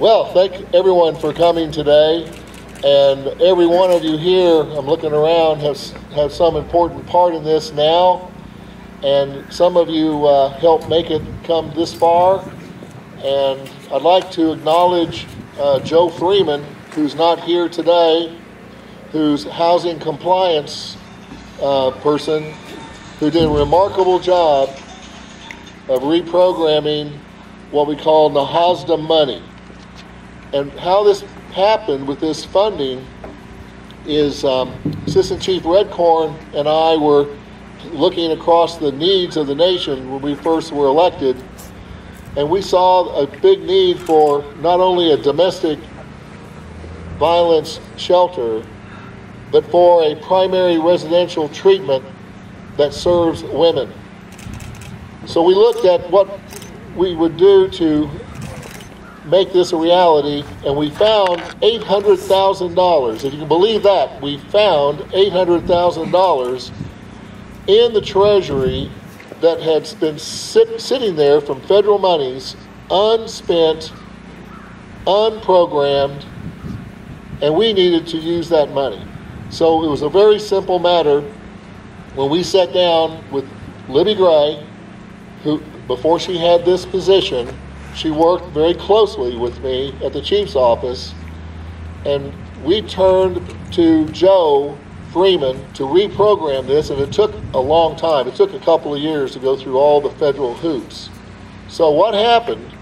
Well, thank everyone for coming today. And every one of you here, I'm looking around, have some important part in this now. And some of you helped make it come this far. And I'd like to acknowledge Joe Freeman, who's not here today, who's housing compliance person, who did a remarkable job of reprogramming what we call NAHASDA money. And how this happened with this funding is Assistant Chief Redcorn and I were looking across the needs of the nation when we first were elected, and we saw a big need for not only a domestic violence shelter, but for a primary residential treatment that serves women. So we looked at what we would do to make this a reality, and we found $800,000. If you can believe that, we found $800,000 in the Treasury that had been sitting there from federal monies, unspent, unprogrammed, and we needed to use that money. So it was a very simple matter when we sat down with Libby Gray, who, before she had this position, she worked very closely with me at the chief's office, and we turned to Joe Freeman to reprogram this, and it took a long time. It took a couple of years to go through all the federal hoops. So what happened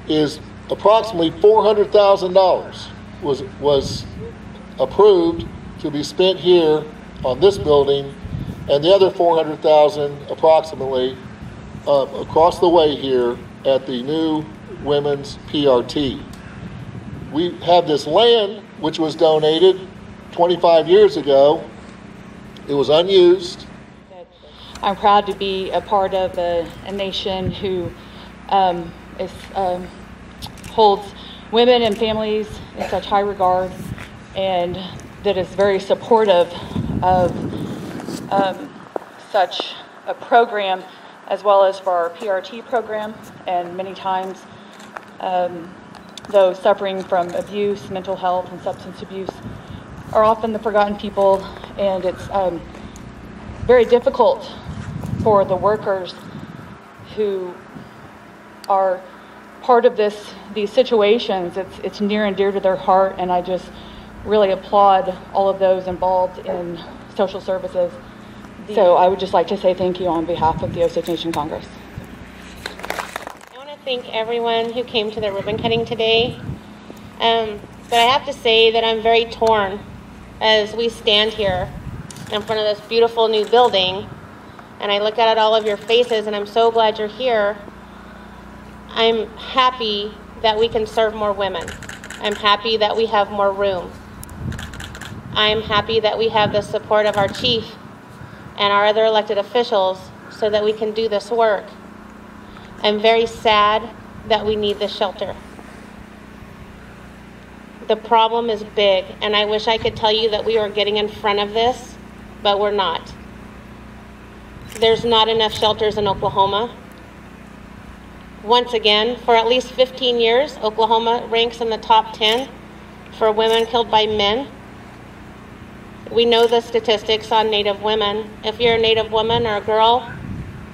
is approximately $400,000 was approved to be spent here on this building, and the other $400,000 approximately across the way here at the new Women's PRT. We have this land which was donated 25 years ago. It was unused. I'm proud to be a part of a nation who holds women and families in such high regard, and that is very supportive of such a program, as well as for our PRT program. And many times those suffering from abuse, mental health, and substance abuse are often the forgotten people, and it's very difficult for the workers who are part of these situations. It's near and dear to their heart, and I just really applaud all of those involved in social services. So I would just like to say thank you on behalf of the Osage Nation Congress. I want to thank everyone who came to the ribbon cutting today. But I have to say that I'm very torn as we stand here in front of this beautiful new building, and I look at all of your faces, and I'm so glad you're here. I'm happy that we can serve more women. I'm happy that we have more room. I'm happy that we have the support of our chief and our other elected officials so that we can do this work. I'm very sad that we need this shelter. The problem is big, and I wish I could tell you that we are getting in front of this, but we're not. There's not enough shelters in Oklahoma. Once again, for at least 15 years, Oklahoma ranks in the top 10 for women killed by men. We know the statistics on Native women. If you're a Native woman or a girl,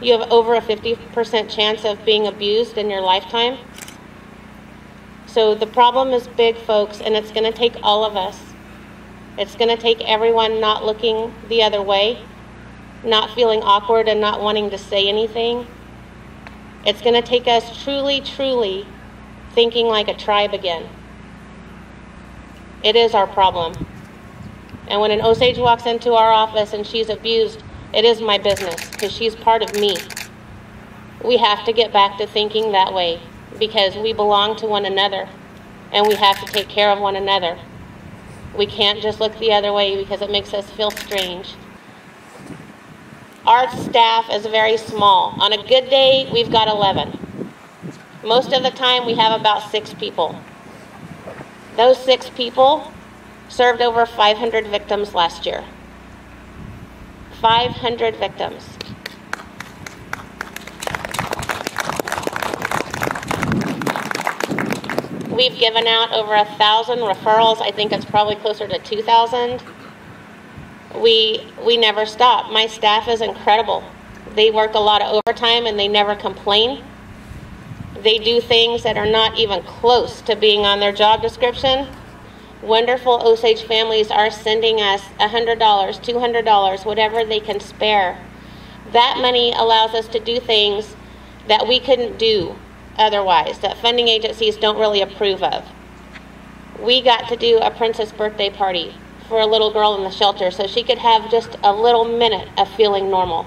you have over a 50% chance of being abused in your lifetime. So the problem is big, folks, and it's going to take all of us. It's going to take everyone not looking the other way, not feeling awkward and not wanting to say anything. It's going to take us truly, truly thinking like a tribe again. It is our problem. And when an Osage walks into our office and she's abused, it is my business because she's part of me. We have to get back to thinking that way because we belong to one another and we have to take care of one another. We can't just look the other way because it makes us feel strange. Our staff is very small. On a good day, we've got 11. Most of the time, we have about 6 people. Those 6 people served over 500 victims last year. 500 victims. We've given out over 1,000 referrals. I think it's probably closer to 2,000. We never stop. My staff is incredible. They work a lot of overtime and they never complain. They do things that are not even close to being on their job description. Wonderful Osage families are sending us $100, $200, whatever they can spare. That money allows us to do things that we couldn't do otherwise, that funding agencies don't really approve of. We got to do a princess birthday party for a little girl in the shelter so she could have just a little minute of feeling normal.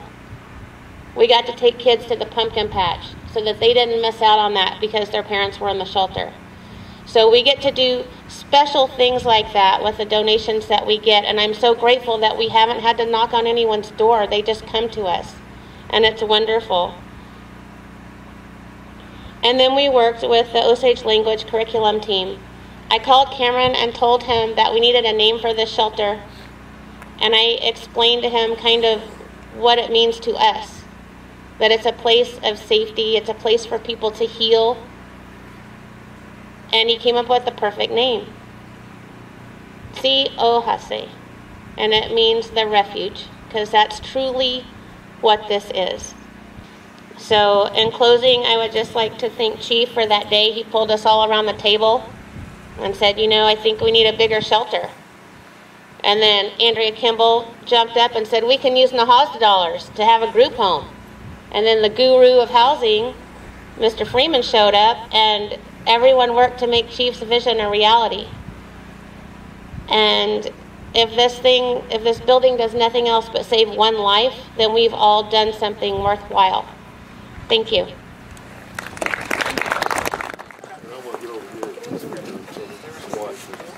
We got to take kids to the pumpkin patch so that they didn't miss out on that because their parents were in the shelter. So we get to do special things like that with the donations that we get, and I'm so grateful that we haven't had to knock on anyone's door. They just come to us, and it's wonderful. And then we worked with the Osage language curriculum team. I called Cameron and told him that we needed a name for this shelter, and I explained to him kind of what it means to us, that it's a place of safety, it's a place for people to heal, and he came up with the perfect name, Osage, and it means the refuge, because that's truly what this is. So in closing, I would just like to thank Chief for that day. He pulled us all around the table and said, you know, I think we need a bigger shelter. And then Andrea Kimball jumped up and said, we can use Naha's dollars to have a group home. And then the guru of housing, Mr. Freeman, showed up, and everyone worked to make Chief's vision a reality. And if this building does nothing else but save one life, then we've all done something worthwhile. Thank you. And I want to get over here.